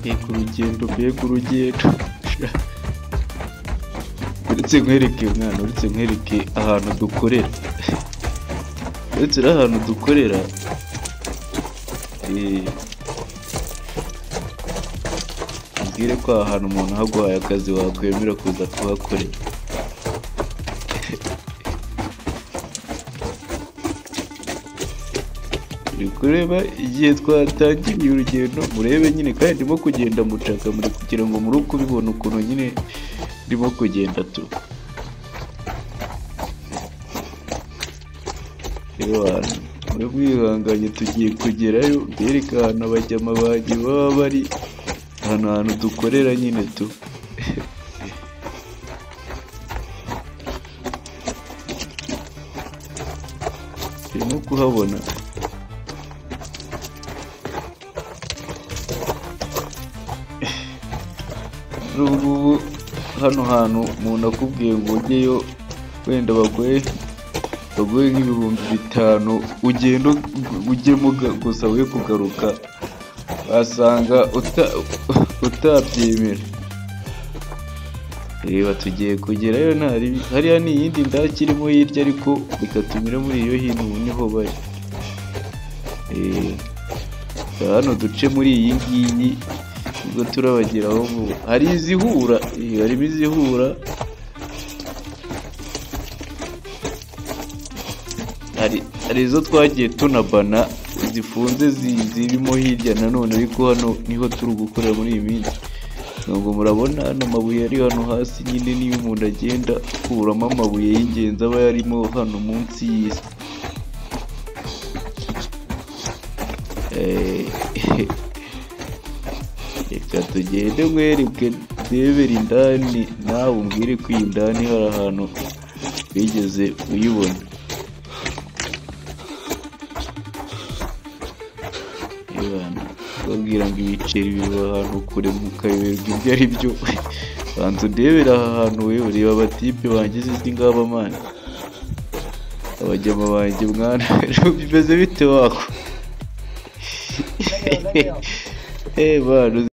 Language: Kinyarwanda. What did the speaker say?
Mbega urugendo, mbega urugendo. Uretse nkwereke mwana, uretse nkwereke ahantu dukorera. Uretse ahantu dukorera, mbwire ko aha hantu umuntu haguhaye akazi wakwemera kuza kuhakorera. Uri kureba igihe twatangiriye urugendo, murebe nyine kandi ndimo kugenda mucaka, muri kugira ngo muri kubibona ukuntu nyine ndimo kugenda tu. Rero hano muri mwihanganye tugiye kugerayo, mbereka ahantu abajyama banjye baba bari, ahantu hantu dukorera nyine tu. Turimo kuhabona. Ubu hano hantu umuntu akubwiye ngo ujyeyo wenda baguhe nk'ibihumbi 5 ugenda ujyemo gusa we kugaruka, wasanga utabyemera. Reba tugiye kugerayo, hariya ni iyindi ndake irimo hirya, ariko reka tunyure muri iyo hino, ubu niho bari. Hano duce muri iyi ngiyi ubwo turabageraho vuba. Hari izihura, harimo izihura, hari izo twagiye tunabana zifunze zirimo hirya nanone, ariko hano niho turi gukorera muri iyi minsi. Ntabwo murabona hano amabuye ari hano hasi nyine, niyo umuntu agenda akuramo amabuye y'ingenzi aba yarimo hano munsi y'isi. Reka tugende nkwereke ndebera indani, nawe umbwire ko iyi ndani hari ahantu wigeze uyibona. Babwira ngo ibiceri biba ahantu kure mukayoberwa ibyo ari byo. Banza ndebera aha hantu, wewe ureba abatipe bangize izi ngaba mani, abajyama banjye mwana. Bimeze bite wako? Bana